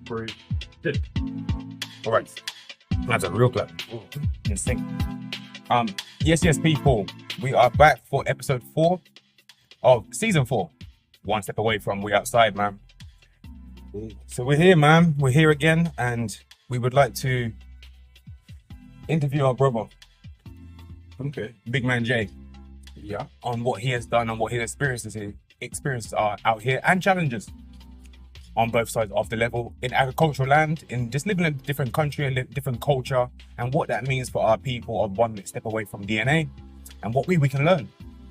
Breathe. All right. That's a real clap. Insane. Yes, people. We are back for episode 4 of season 4. One step away from We Outside, man. So we're here, man. We're here again, and we would like to interview our brother, Okay. Big Man Jay, Yeah. on what he has done and what his experiences are out here, and challenges on both sides of the level in agricultural land, in just living in a different country and different culture, and what that means for our people of one step away from DNA, and what we can learn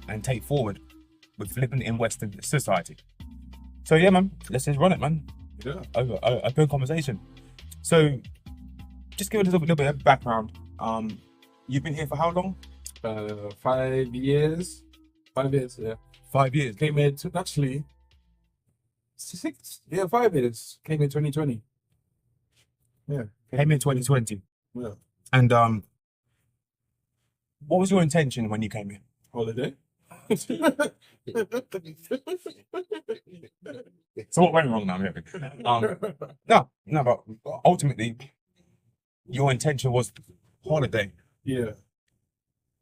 and take forward with living in Western society. So yeah, man, let's just run it, man. Yeah. Open conversation. So just give us a little bit of background. You've been here for how long? 5 years. 5 years, yeah. 5 years. Came here to actually 6. Yeah, 5 years. Came in 2020. Yeah. Came in 2020. Yeah. And what was your intention when you came here? Holiday. So what went wrong now? No, but ultimately, your intention was holiday. Yeah.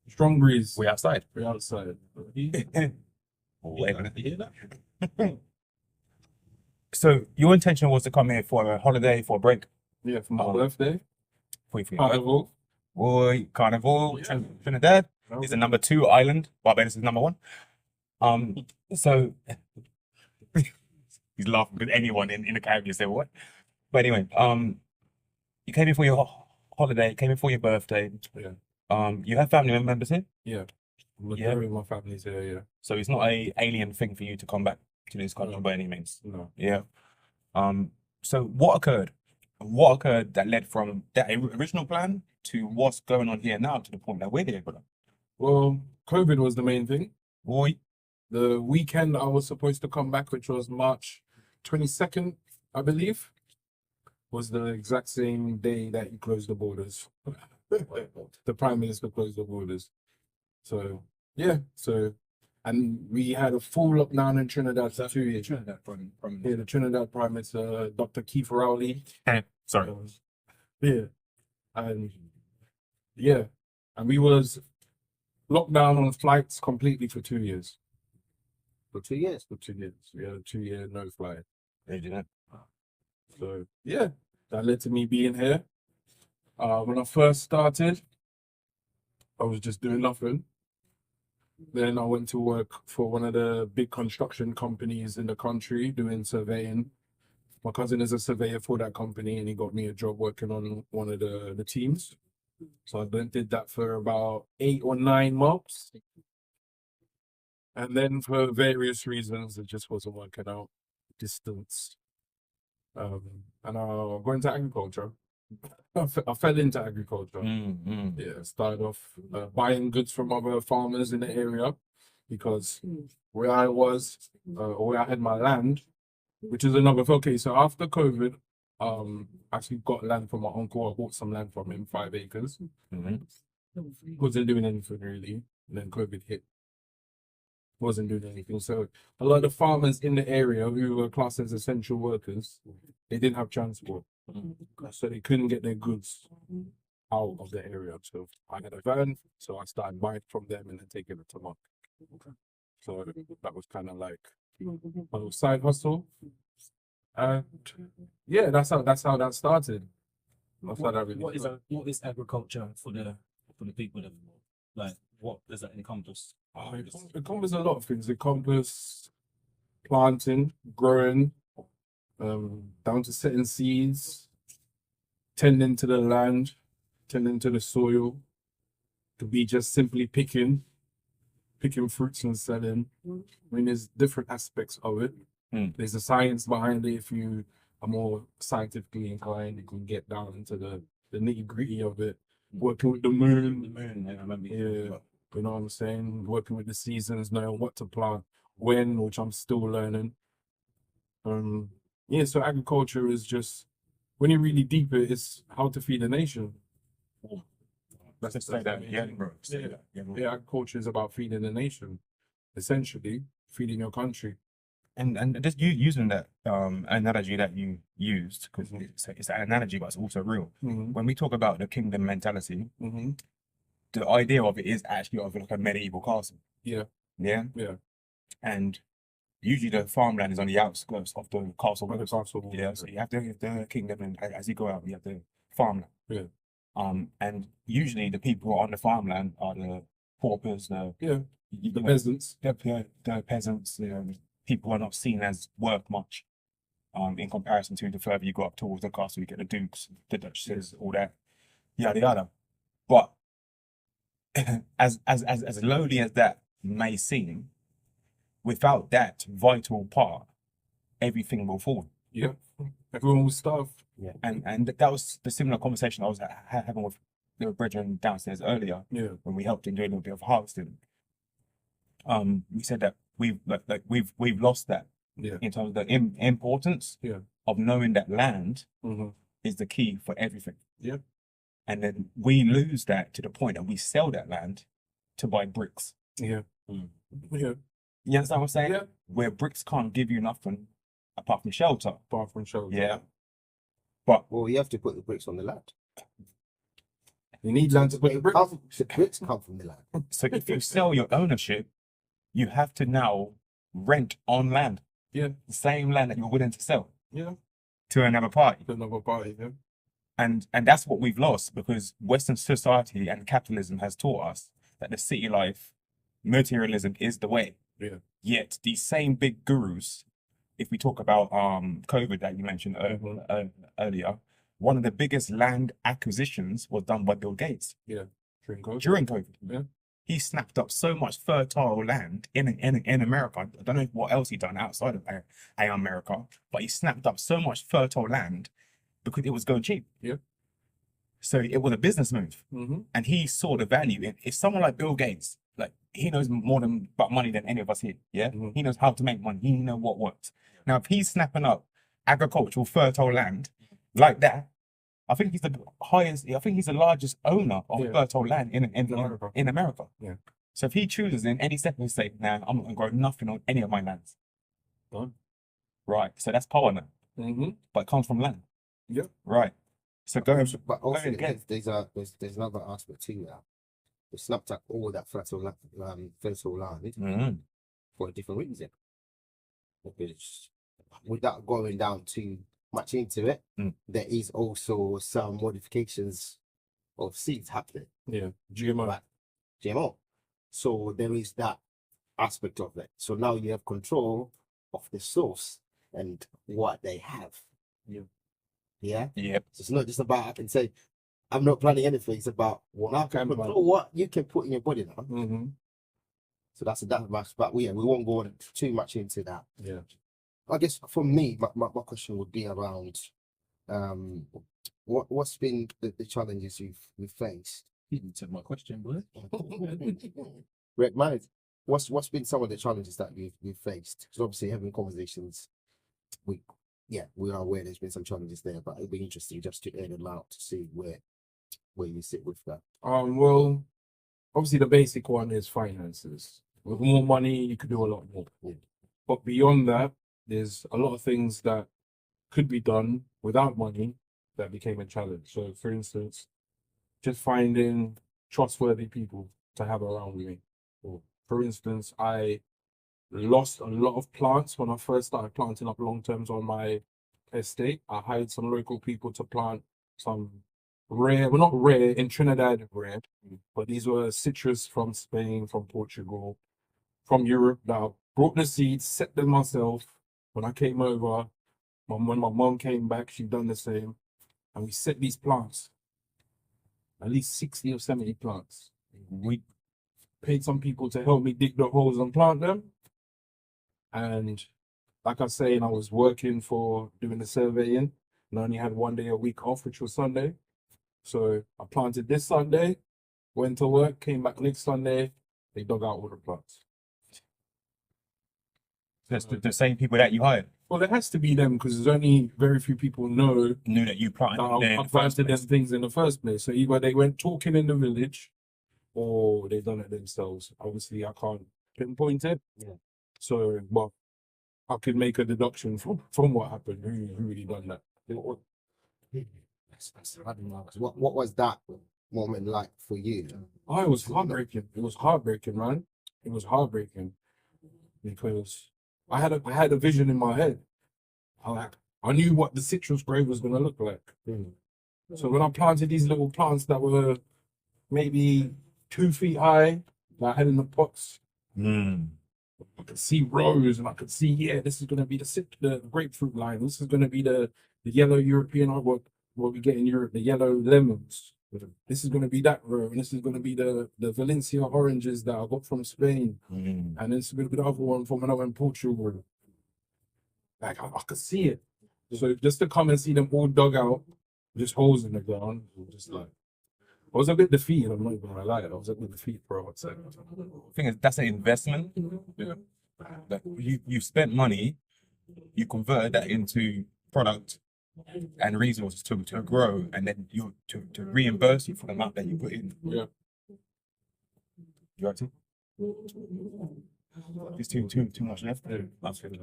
Strong breeze. We're outside. We're outside. Wait a minute. So your intention was to come here for a holiday, for a break, Yeah, for my birthday. for your Carnival. Boy, Carnival, Yeah. Trinidad is the number 2 island. Barbados is number 1. So he's laughing because anyone in the Caribbean say what? But anyway, you came here for your holiday, came here for your birthday. Yeah. You have family members here, Yeah. Majority of my family's here, yeah. so it's not a alien thing for you to come back to this country No. by any means. No. Yeah. So what occurred? What occurred that led from that original plan to what's going on here now to the point that we're here, brother? Well, COVID was the main thing. Boy, The weekend I was supposed to come back, which was March 22nd, I believe, was the exact same day that he closed the borders. The Prime Minister closed the borders. So, yeah. And we had a full lockdown in Trinidad for 2 years. Trinidad from Yeah, the Trinidad Prime Minister, Dr. Keith Rowley. sorry. Yeah. And yeah. And we was locked down on flights completely for 2 years. for 2 years. For 2 years. We had a 2-year no flight. They did that. So yeah, that led to me being here. When I first started, I was just doing nothing. Then I went to work for one of the big construction companies in the country doing surveying. My cousin is a surveyor for that company, and he got me a job working on one of the teams. So I did that for about 8 or 9 months. And then for various reasons, it just wasn't working out. Distance. And I got into agriculture. I fell into agriculture. Yeah, started off buying goods from other farmers in the area, because where I was, or where I had my land, which is another. Okay, so after COVID, actually got land from my uncle. I bought some land from him, 5 acres. Wasn't doing anything really. And then COVID hit. Wasn't doing anything. So a lot of the farmers in the area who were classed as essential workers, they didn't have transport. So they couldn't get their goods out of the area. So I had a van, so I started buying from them and then taking it to market. So that was kind of like a little side hustle. And yeah, that's how that started. That's how that really started. What is agriculture for the people that, like, what does that encompass? It encompasses a lot of things. It encompasses planting, growing, down to setting seeds, tending to the land, tending to the soil. Could be just simply picking fruits and selling. I mean, there's different aspects of it. There's a science behind it. If you are more scientifically inclined, you can get down into the nitty-gritty of it. Working with the moon. I remember. Yeah. You know what I'm saying? Working with the seasons, knowing what to plant, when, which I'm still learning. Yeah, so agriculture is just, when you really deep it's how to feed a nation. Let's say that again, bro. Yeah, agriculture is about feeding a nation, essentially, feeding your country. and just using that analogy that you used, because it's an analogy, but it's also real. Mm-hmm. When we talk about the kingdom mentality, Mm-hmm. the idea of it is actually of like a medieval castle. Yeah. Yeah. Yeah. And usually the farmland is on the outskirts of the castle. Like the castle. Yeah. So you have the kingdom, and as you go out, you have the farmland. Yeah. And usually the people on the farmland are the paupers, Yeah. you The know, peasants. the peasants. People are not seen as worth much. In comparison to the further you go up towards the castle, you get the dukes, the duchesses, all that, yada yada. But as lowly as that may seem, without that vital part, everything will fall. Yeah. Everyone will starve. Yeah. And that was the similar conversation I was having with the brethren downstairs earlier Yeah. when we helped in doing a little bit of harvesting. We said that we've lost that Yeah. in terms of the importance Yeah. of knowing that land Mm-hmm. is the key for everything. Yeah. And then we lose that to the point that we sell that land to buy bricks. Yeah. Mm. Yeah. You understand what I'm saying? Yeah. Where bricks can't give you nothing apart from shelter. Far from shelter. Yeah. But Well, you have to put the bricks on the land. You need land to put the bricks. The bricks come from the land. so if you sell your ownership, you have to now rent on land. Yeah. The same land that you're willing to sell Yeah. to another party. To another party. Yeah. And that's what we've lost, because Western society and capitalism has taught us that the city life, materialism is the way. Yeah. Yet these same big gurus, if we talk about COVID that you mentioned earlier, one of the biggest land acquisitions was done by Bill Gates During COVID. during COVID. Yeah. He snapped up so much fertile land in America. I don't know what else he done outside of America, but he snapped up so much fertile land because it was going cheap. Yeah. So it was a business move, Mm-hmm. and he saw the value in. If someone like Bill Gates, like, he knows more about money than any of us here. Yeah, Mhm. he knows how to make money. He knows what works. Now, if he's snapping up agricultural fertile land like that, I think he's the highest. I think he's the largest owner of Yeah. fertile land in America. in America. Yeah. So if he chooses in any second to say, "Nah, I'm not going to grow nothing on any of my lands," Done. right? So that's power now, Mm-hmm. but it comes from land. Yep. Right. So go. But also, again. there's another aspect to that. They snapped up all that fertile land Mm. for a different reason. Because without going down too much into it, there is also some modifications of seeds happening. Yeah. GMO. Right. GMO. So there is that aspect of it. So now you have control of the source and what they have. Yeah. Yeah. Yep. So it's not just about I can say I'm not planning anything. It's about what I can Can plan. control, what you can put in your body now. Mm-hmm. So that's that much. But we won't go too much into that. Yeah. I guess for me, my question would be around what's been the challenges you've faced. You didn't take my question, boy. Rick, mine, what's been some of the challenges that you've faced? Because obviously having conversations, we are aware there's been some challenges there, but it'd be interesting just to air them out to see where you sit with that. Well, obviously the basic one is finances. With more money, you could do a lot more. Yeah. But beyond that, there's a lot of things that could be done without money that became a challenge. So, for instance, just finding trustworthy people to have around me. Or, for instance, I lost a lot of plants when I first started planting up long terms on my estate. I hired some local people to plant some rare, well, not rare, in Trinidad, rare, but these were citrus from Spain, from Portugal, from Europe. Now, brought the seeds, set them myself. When I came over, when my mom came back, she done the same. And we set these plants, at least 60 or 70 plants. We paid some people to help me dig the holes and plant them. And like I was saying, I was working for doing the surveying, and I only had 1 day a week off, which was Sunday. So I planted this Sunday, went to work, came back next Sunday, they dug out all the plants. That's the same people that you hired Well, there has to be them because there's only very few people know knew that you planted that there in I the first planted them place. things in the first place. So either they went talking in the village or they done it themselves. Obviously, I can't pinpoint it. Yeah. So, well, I could make a deduction from what happened. Who really done that? That's hard, man. 'Cause what was that moment like for you? Oh, it was heartbreaking. It was heartbreaking, man. It was heartbreaking because I had a vision in my head. I knew what the citrus grove was gonna look like. So when I planted these little plants that were maybe 2 feet high, that I had in the pots, I could see rows, and I could see, yeah, this is gonna be the grapefruit line. This is gonna be the yellow European what we get in Europe, the yellow lemons. This is gonna be that row, and this is gonna be the Valencia oranges that I got from Spain, and this is gonna be the other one from another in Portugal. Like I could see it. So just to come and see them all dug out, just holes in the ground, just like I was a bit defeated. I'm not even gonna lie, I was a bit defeated, bro. I'd say. The thing is, that's an investment. Yeah. That you spent money, you converted that into product and resources to grow, and then you to reimburse you for the amount that you put in. Yeah. You right? There's too much left. That's good.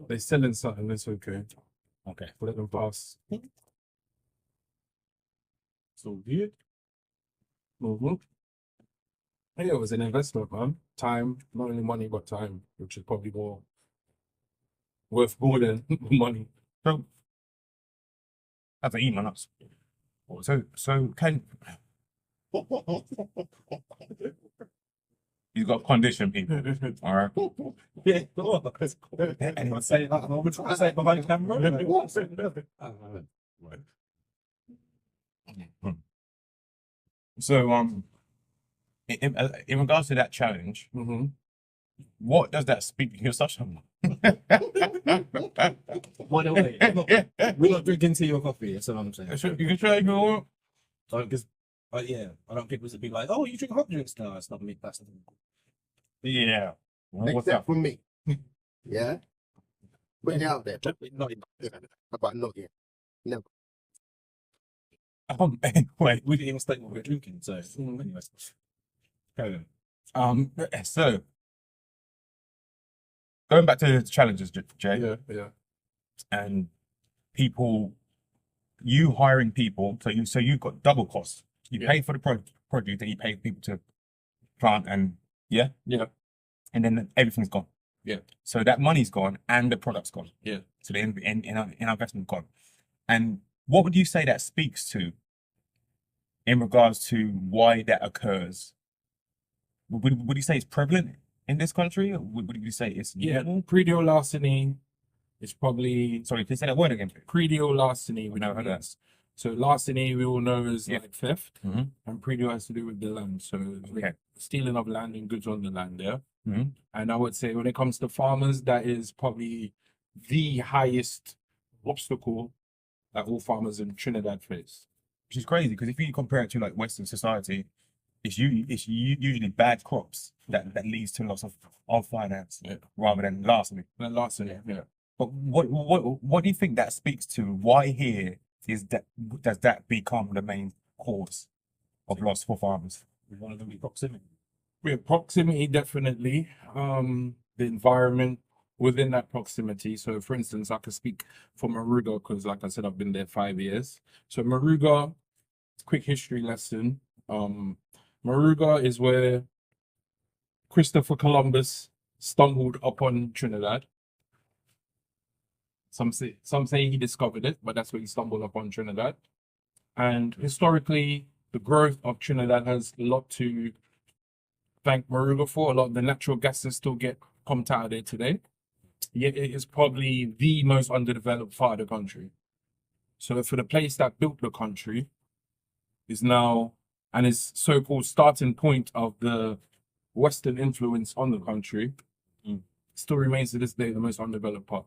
They selling something. It's okay. Okay. Let them pass. So good. Mm-hmm. Yeah, it was an investment, man. Time, not only money, but time, which is probably worth more than money. So that's an email. Nuts. So can you got condition people? All right. Yeah, anyone say that moment? I say it behind camera. So in regards to that challenge, Mm-hmm. what does that speak? You're such a By the way, we're not drinking tea or coffee. That's what I'm saying. you can try to go. Because, yeah, I don't think it was to be like, oh, you drink hot drinks? No, it's not me. That's the Yeah. What's Except up? for me. Yeah. Put it out there. not But not yet. Never. Anyway, we didn't even state what we were drinking. So, anyways, carry on. so going back to the challenges, Jay, Yeah. and people, you hiring people, so you've got double costs. You Yeah. pay for the produce, and you pay people to plant, and Yeah. and then everything's gone. Yeah. So that money's gone, and the product's gone. Yeah. So the investment gone. And what would you say that speaks to in regards to why that occurs? Would you say it's prevalent in this country? Or would you say it's normal? Predial larceny is probably Sorry, can you say that word again? predial larceny. We never know heard that. So larceny we all know as Yeah. like theft, Mhm. and predial has to do with the land. So Okay. stealing of land and goods on the land there. Mhm. And I would say when it comes to farmers, that is probably the highest obstacle that all farmers in Trinidad face. Which is crazy because if you compare it to like Western society, usually bad crops that leads to loss of finance Yeah. rather than larceny. And larceny, yeah. But what do you think that speaks to? Why here does that become the main cause of loss for farmers? One of them be proximity. With proximity, definitely. The environment within that proximity. So, for instance, I could speak for Maruga because, like I said, I've been there 5 years. So, Maruga, quick history lesson. Maruga is where Christopher Columbus stumbled upon Trinidad. Some say he discovered it, but that's where he stumbled upon Trinidad. And historically, the growth of Trinidad has a lot to thank Maruga for. A lot of the natural gases still get pumped out of there today. Yet it is probably the most underdeveloped part of the country. So for the place that built the country is now, and is so-called starting point of the Western influence on the country, still remains to this day the most undeveloped part.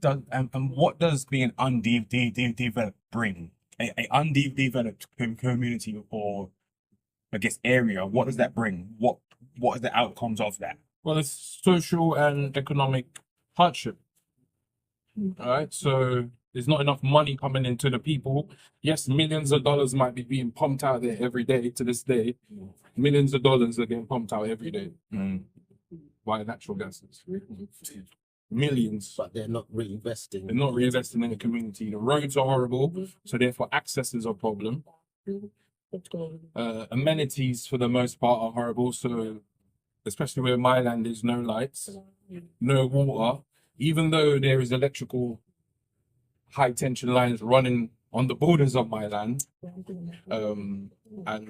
And what does being undeveloped bring? A undeveloped community or I guess area. What does that bring? What are the outcomes of that? Well, it's social and economic hardship. All right, so there's not enough money coming into the people. Yes, millions of dollars might be being pumped out there every day to this day. Millions of dollars are getting pumped out every day. via natural gases. Millions. But they're not reinvesting. They're not reinvesting in the community. The roads are horrible, so therefore access is a problem. Amenities for the most part are horrible, so especially where my land is, no lights, no water. Even though there is electrical high tension lines running on the borders of my land, and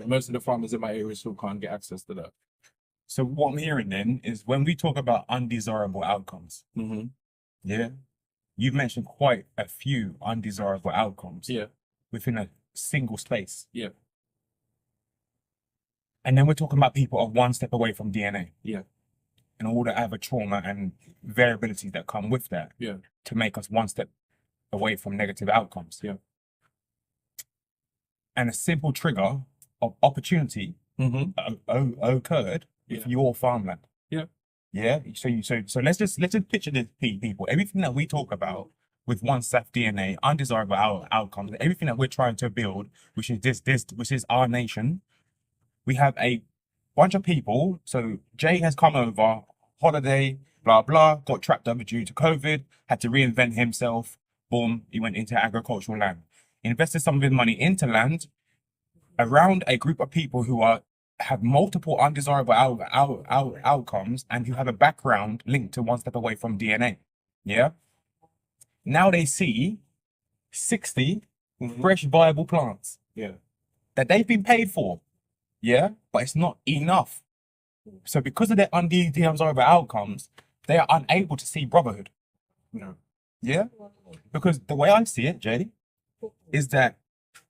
most of the farmers in my area still can't get access to that. So what I'm hearing then is when we talk about undesirable outcomes, yeah, you've mentioned quite a few undesirable outcomes within a single space. Yeah. And then we're talking about people are one step away from DNA. Yeah. And all the other trauma and variabilities that come with that. Yeah. To make us one step away from negative outcomes. Yeah. And a simple trigger of opportunity occurred with your farmland. Yeah. Yeah. So let's just picture this, people. Everything that we talk about with one staff DNA, undesirable outcomes, everything that we're trying to build, which is which is our nation. We have a bunch of people. So Jay has come over, holiday, blah blah, got trapped over due to COVID, had to reinvent himself. Boom, he went into agricultural land, invested some of his money into land around a group of people who have multiple undesirable outcomes and who have a background linked to one step away from DNA. Yeah. Now they see 60 fresh viable plants. Yeah. That they've been paid for. Yeah, but it's not enough. So because of their undesirable outcomes, they are unable to see brotherhood. No. Yeah, because the way I see it, Jay, is that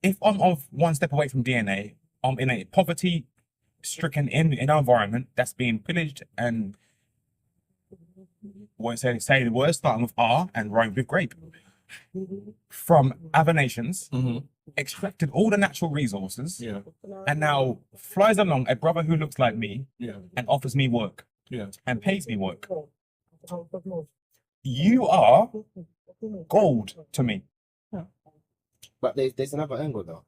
if I'm of one step away from DNA, I'm in a poverty-stricken in environment that's being pillaged and say the word starting with R and rhymes with grape from other nations. Extracted all the natural resources, and now flies along a brother who looks like me, and offers me work, and pays me work. You are gold to me. But there's another angle though.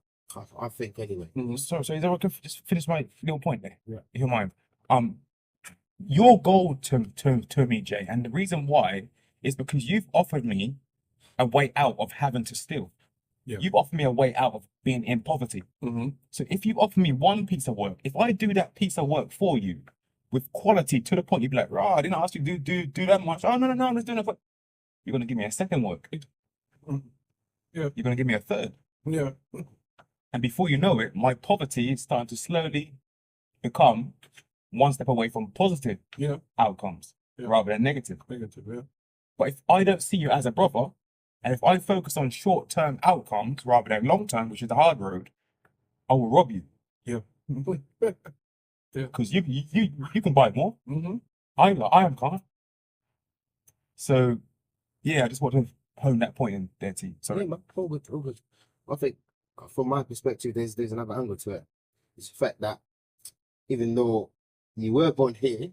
I think anyway. So is that I can just finish my little point there? Yeah. If you don't mind. You're gold to me, Jay, and the reason why is because you've offered me a way out of having to steal. Yeah. You've offered me a way out of being in poverty. So if you offer me one piece of work, if I do that piece of work for you with quality to the point you'd be like, I didn't ask you to do that much. Oh, no, let's do that. You're going to give me a second work. Yeah. You're going to give me a third. Yeah. And before you know it, my poverty is starting to slowly become one step away from positive outcomes rather than negative. Yeah. But if I don't see you as a brother, and if I focus on short-term outcomes rather than long-term, which is the hard road, I will rob you. Yeah. Because you can buy more. I can't. So, yeah, I just want to hone that point in there, T. Sorry. Yeah, man, all good. I think from my perspective, there's another angle to it. It's the fact that even though you were born here,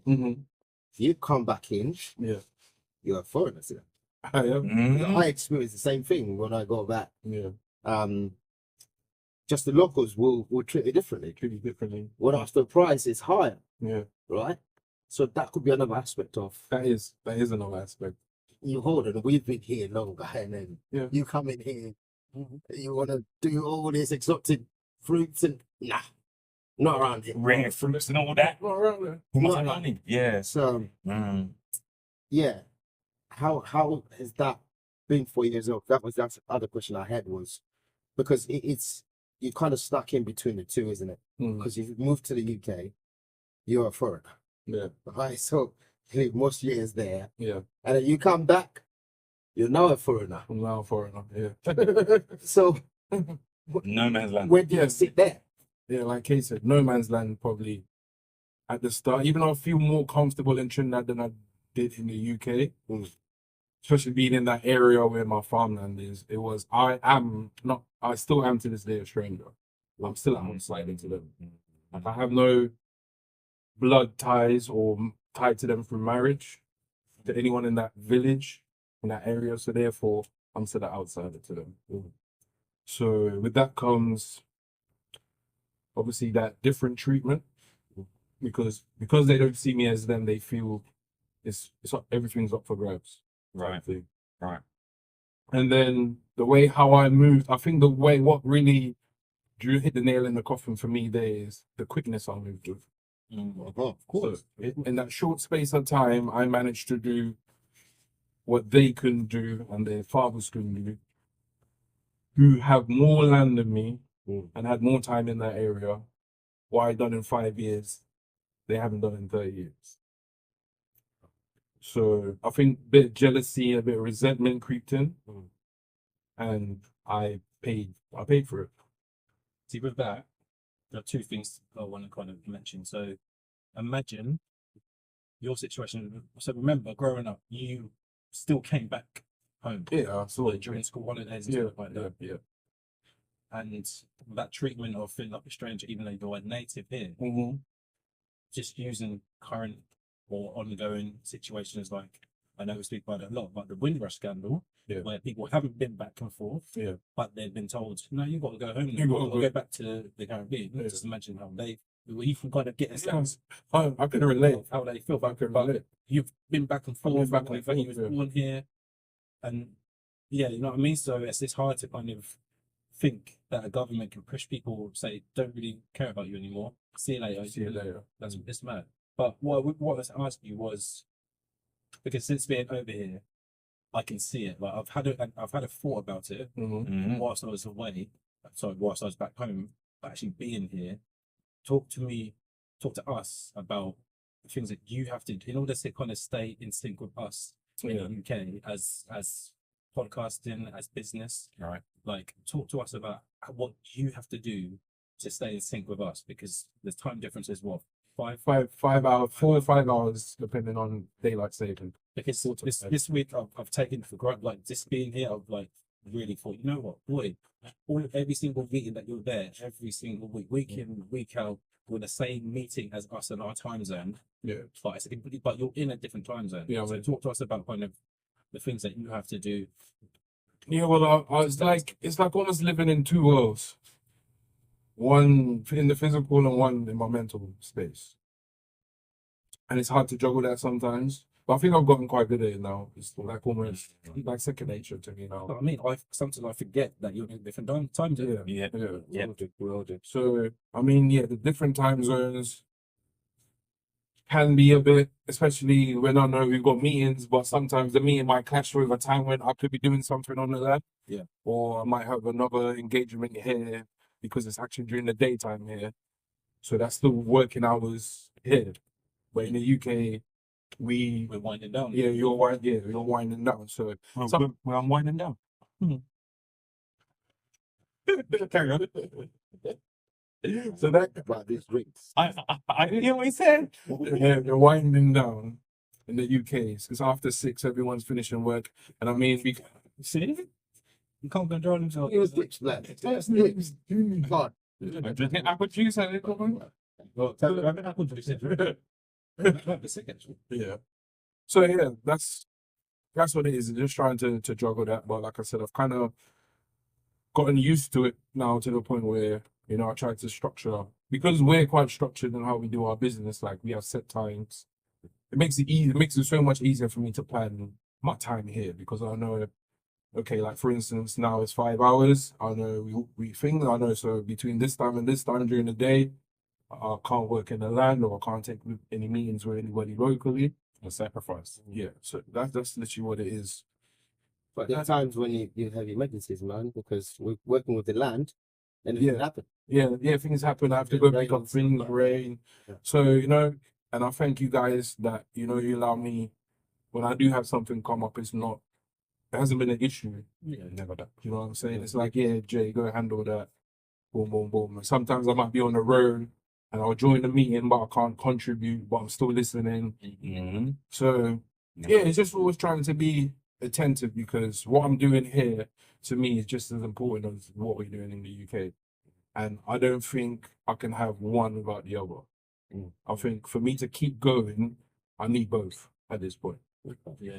you come back in, you're a foreigner still. I am. I experienced the same thing when I got back. Yeah. Just the locals will treat it differently. When the price is higher. Yeah. Right? So that could be another aspect of That is another aspect. you hold it. We've been here longer, and then you come in here, you want to do all these exotic fruits and not around here. Rare fruits and all that. Not around there. Who must have money? Yeah. So yeah, how has that been for you as well? That's the other question I had was because it's you kind of stuck in between the two, isn't it? Because if you move to the UK, you're a foreigner. Yeah. Right. So you live most years there. Yeah. And then you come back, you're now a foreigner. I'm now a foreigner. Yeah. So No man's land. where do you sit there? Yeah, like Kay said, no man's land probably at the start. Even though I feel more comfortable in Trinidad than I did in the UK, especially being in that area where my farmland is. I still am to this day a stranger. I'm still outside into them. Like I have no blood ties or tied to them through marriage to anyone in that village, in that area. So therefore, I'm still an outsider to them. So with that comes obviously that different treatment because they don't see me as them. They feel everything's up for grabs. type Right. thing. Right. And then the way how I moved, I think the way what really hit the nail in the coffin for me there is the quickness I moved with. Of course. So in that short space of time, I managed to do what they couldn't do and their fathers couldn't do, who have more land than me and had more time in that area. What I done in 5 years, they haven't done in 30 years. So I think a bit of jealousy and a bit of resentment creeped in, and I paid for it. See, with that, there are two things I want to kind of mention. So imagine your situation. So remember, growing up, you still came back home Yeah, absolutely. during school holidays and Yeah, stuff like that. yeah. And that treatment of feeling like a stranger, even though you're a native here, Mm-hmm. just using current or ongoing situations like, I know we speak about it a lot, but the Windrush scandal, Yeah. where people haven't been back and forth, Yeah. but they've been told, no, you've got to go home. You You've gotta got to go. go back to the Caribbean. Yeah. Just imagine how you can kind of get a Yeah. sense I can relate. of how they feel. I can relate. You've been back and I've been forth, back and like, you forth, was yeah. born here, and yeah, you know what I mean. So it's hard to kind of think that a government can push people, say, don't really care about you anymore. See you later. See you later. That's it's mad. But what I was asking you was, because since being over here, I can see it. Like I've had a thought about it Mm-hmm. whilst I was away. Sorry, whilst I was back home. Actually being here, talk to us about the things that you have to do in order to kind of stay in sync with us in Yeah. the UK as podcasting, as business. Right. Like, talk to us about what you have to do to stay in sync with us, because the time difference is what, 5 hours, 4 or 5 hours, depending on daylight saving. because this week I've taken for granted, like just being here, I've like really thought, you know what, boy, every single meeting that you're there, every single week in, week out, we're the same meeting as us in our time zone, Yeah. but you're in a different time zone. Yeah, So man. talk to us about kind of the things that you have to do. Yeah, well, it's like almost living in two worlds. One in the physical and one in my mental space. And it's hard to juggle that sometimes. But I think I've gotten quite good at it now. It's like almost like second nature to me now. I mean, sometimes I forget that you're in a different time zone. Yeah. Yeah. Yeah. Yeah. We all do. So, I mean, yeah, the different time zones can be a bit, especially when I know we've got meetings, but sometimes the meeting might clash with a time when I could be doing something on the lab. Yeah. Or I might have another engagement here because it's actually during the daytime here. So that's still working hours here. But in the UK, We're winding down. you're winding down. So Well, I'm winding down. carry on. So that But these drinks. I didn't hear what he said. yeah, they're winding down in the UK because after 6, everyone's finishing work, and I mean, See? You can't control himself. It was dicks, lad. It's dicks. God. I'm drinking apple juice and it. Well, tell me, I could do it. Yeah. So yeah, that's what it is. Just trying to juggle that, but like I said, I've kind of gotten used to it now to the point where I try to structure because we're quite structured in how we do our business. Like we have set times. It makes it easy. It makes it so much easier for me to plan my time here because I know. Okay, like for instance, now it's 5 hours. I know we think. I know so between this time and this time during the day, I can't work in the land or I can't take any meetings with anybody locally. A sacrifice. Yeah, so that's literally what it is. But there are times when you have emergencies, man, because we're working with the land and it can happen. Yeah, things happen. I have to go pick up Rain, things, stuff. rain. Yeah. So, and I thank you guys that, you allow me, when I do have something come up, it hasn't been an issue. Yeah. Never done. You know what I'm saying? It's like, yeah, Jay, go handle that. Boom, boom, boom. And sometimes I might be on the road and I'll join the meeting, but I can't contribute, but I'm still listening. Mm-hmm. So, yeah, it's just always trying to be attentive because what I'm doing here to me is just as important as what we're doing in the UK. And I don't think I can have one without the other. I think for me to keep going, I need both at this point. Yeah.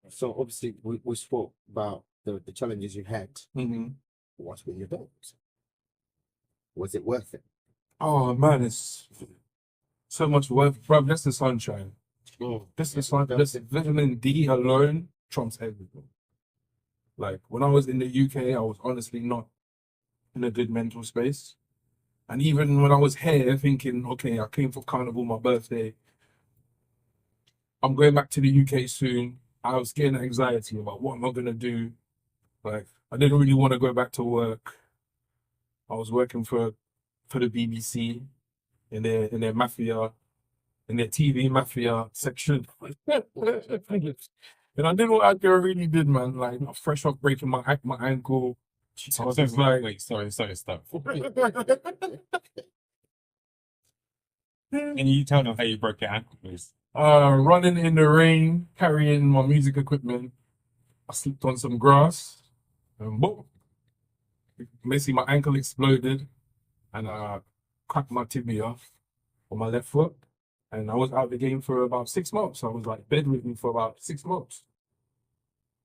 So obviously we spoke about the challenges you had. Mm-hmm. What's been your thoughts? Was it worth it? Oh man, it's so much work, bro. That's the sunshine. This vitamin D alone trumps everything. Like when I was in the UK, I was honestly not in a good mental space. And even when I was here thinking, okay, I came for carnival, my birthday, I'm going back to the UK soon. I was getting anxiety about what am I gonna do. Like I didn't really want to go back to work. I was working for the BBC in their mafia, in their TV mafia section. And I did what I really did, man. Like fresh off breaking my ankle. I was just like, wait, sorry, stop. Can you tell them how you broke your ankle, please? running in the rain, carrying my music equipment. I slipped on some grass, and boom! Basically, my ankle exploded, and I cracked my tibia on my left foot. And I was out of the game for about 6 months. I was like bedridden for about 6 months.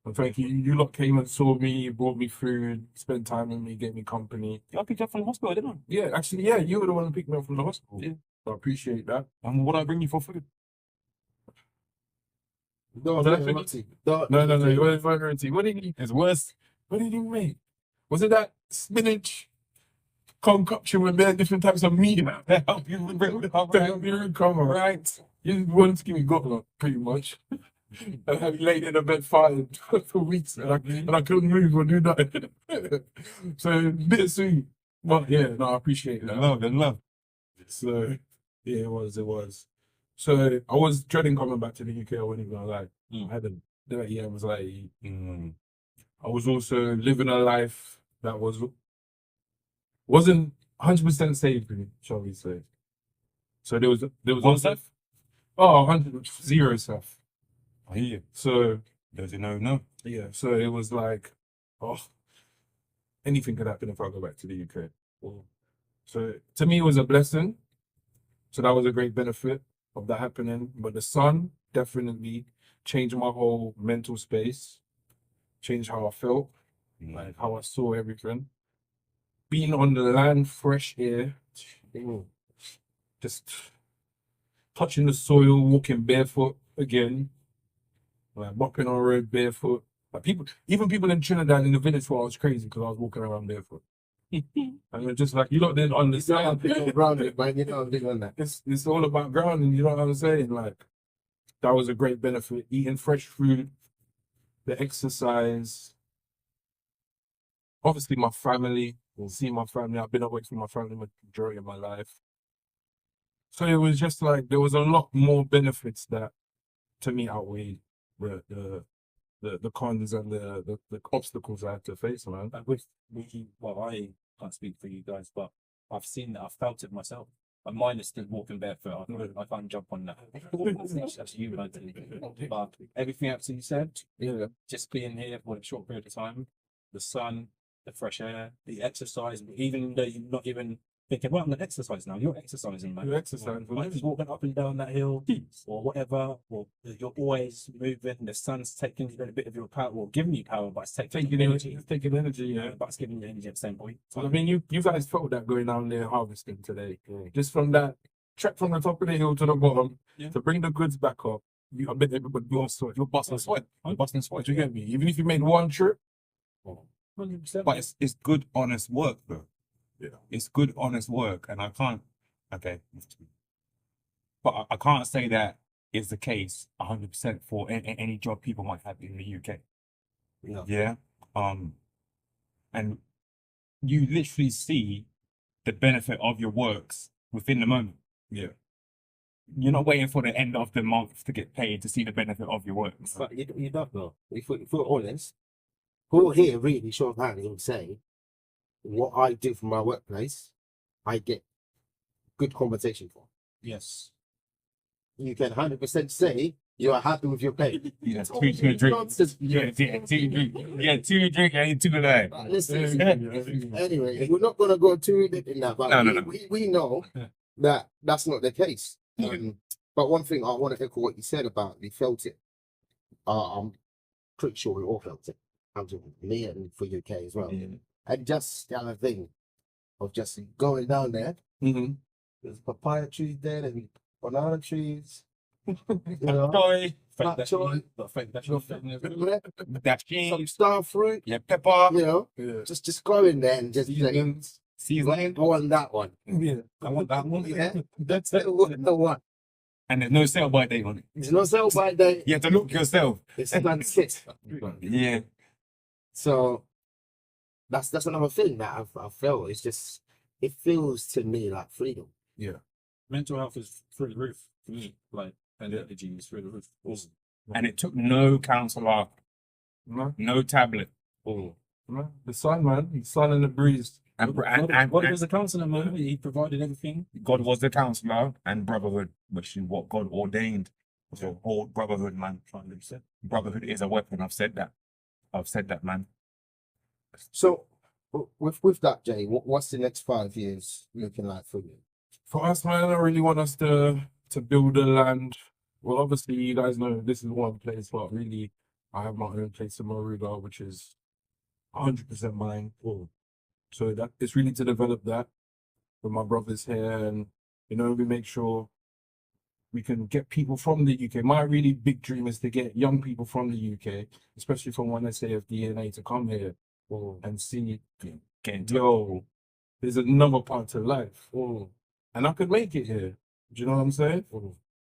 And thank you. You lot came and saw me, brought me food, spent time with me, gave me company. I picked you up from the hospital, didn't I? Yeah, actually, yeah, you were the one who picked me up from the hospital. Yeah. I appreciate that. And what I bring you for food? No, Did I no, think- Roxy. No, it wasn't variety. What did you? It's worse. What did you make? Was it that spinach concoction with bare different types of meat to help you recover? Right. You wanted to give me goblet, pretty much. And have you laid in a bed fired for weeks, and I couldn't move or do nothing. So bittersweet, but yeah, no, I appreciate that. Love. So yeah, it was. So I was dreading coming back to the UK. I wasn't even gonna lie. I had a dirty anxiety. I was also living a life that wasn't 100% safe, shall we say? So there was What also stuff? 100 zero stuff. I hear you. So Does it no? yeah, so it was like, oh, anything could happen if I go back to the UK. So to me, it was a blessing. So that was a great benefit of that happening. But the sun definitely changed my whole mental space, changed how I felt, like how I saw everything. Being on the land, fresh air, just touching the soil, walking barefoot again, like walking on the road barefoot. Like even people in Trinidad in the village thought I was crazy because I was walking around barefoot. And it's just like, you lot didn't understand. grounded, man. You know I'm big on that. It's all about grounding, you know what I'm saying? Like, that was a great benefit. Eating fresh food, the exercise, obviously my family, seeing my family. I've been away from my family the majority of my life. So it was just like, there was a lot more benefits that, to me, outweighed the cons and the obstacles I had to face, man. And with well, I can't speak for you guys, but I've seen that, I've felt it myself. But mine is still walking barefoot. I can't jump on that. That's you, man. But everything else you said, Yeah. just being here for a short period of time, the sun, the fresh air, the exercise, even though you're not even thinking, well, I'm gonna exercise now. You're exercising, man. You're exercising. Like just walking up and down that hill or whatever, or you're always moving. The sun's taking a bit of your power, or giving you power, but it's taking energy. It's taking energy, yeah. But it's giving you energy at the same point. Well, I mean, you guys felt that going down there harvesting today. Just from that trek from the top of the hill to the bottom to bring the goods back up. I bet everybody you're busting sweat. I'm busting sweat. You get me? Even if you made one trip. 100%. But it's good, honest work, though. Yeah. It's good, honest work, and I can't. Okay. But I can't say that is the case 100% for any job people might have in the UK. No. Yeah. And you literally see the benefit of your works within the moment. Yeah. You're not waiting for the end of the month to get paid to see the benefit of your works. But you don't know. If we're honest, who here really show of hands would say what I do for my workplace, I get good compensation for. Yes. You can 100% say you are happy with your pay. Yeah, two drink. Nonsense. Yeah, two drink. Yeah, two drink and two alive. Listen, anyway, we're not gonna go too deep in that, but No. we know that that's not the case. But one thing I want to echo what you said about we felt it. I'm pretty sure we all felt it. I'm talking me and for UK as well. And just the other thing of just going down there. Mm-hmm. There's papaya trees there, there's banana trees. You know, Joy, Fake Bok choy. fake that that some cheese, star fruit. yeah, pepper, You know, Yeah. just go in there and just say, Seasonings. seasoning, I want that one. Yeah. I want that one. Yeah, that's it. The one. and there's no sell by date on it. There's no sell by date. You have to look yourself. It's done sit. Yeah, So that's another thing that I felt. It's just it feels to me like freedom. mental health is through the roof for me. Like, and the energy is through the roof. and it took no counselor, No, no tablet, no. The sun, man. The sun and the breeze. and God was the counselor, man. He provided everything. God was the counselor, and brotherhood, which is what God ordained. So, all brotherhood, man. Brotherhood is a weapon. I've said that, man. So with that, Jay, what's the next 5 years looking like for you? For us, man, I really want us to build a land. Well, obviously, you guys know this is one place, but really, I have my own place in Moruga, which is 100% mine. So that it's really to develop that with my brothers here, and we make sure we can get people from the UK. My really big dream is to get young people from the UK, especially from one SAF DNA, to come here and see, there's another part to life. And I could make it here. Do you know what I'm saying?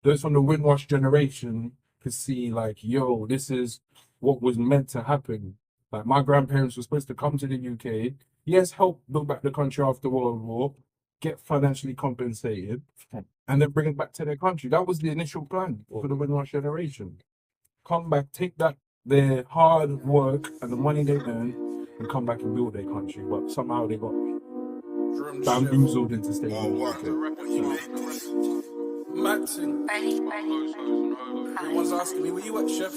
Those from the Windrush generation could see, like, this is what was meant to happen. Like, my grandparents were supposed to come to the UK, yes, help build back the country after World War, get financially compensated, and then bring it back to their country. That was the initial plan for the Windrush generation. Come back, take that, their hard work and the money they earn, and come back and build their country. But somehow they got bamboozled into staying in the UK. Matting. Everyone's asking me, where you at, chef?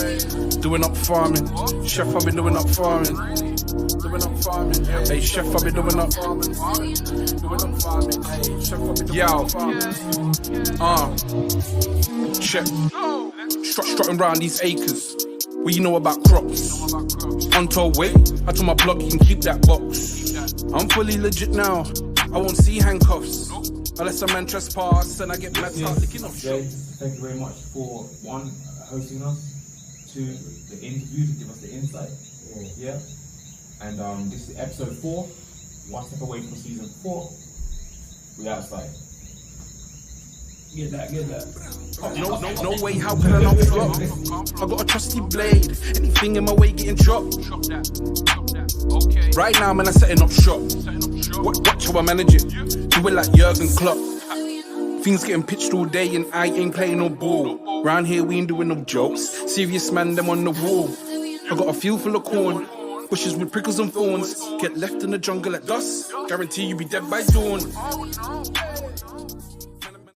Hey, doing up farming. Chef, I've been doing up farming. Doing up farming. Hey, chef, I've been doing up farming. Doing up farming. Hey, chef, I've been doing up farming. Chef, strutting round these acres. What you know about crops? Untold weight, I told my blog you can keep that box. I'm fully legit now. I won't see handcuffs. Unless a man trespass and I get mad start licking off. Jay, thank you very much for hosting us, to the interview to give us the insight. Yeah. And this is episode 4, one step away from season 4. We outside. Get that. No way, how can I not flop? I got a trusty blade. Anything in my way getting chopped. Right now, man, I'm setting up shop. Watch how I manage it. Do it like Jurgen Klopp. Things getting pitched all day and I ain't playing no ball. Round here we ain't doing no jokes. Serious man, them on the wall. I got a field full of corn. Bushes with prickles and thorns. Get left in the jungle at dusk. Guarantee you be dead by dawn.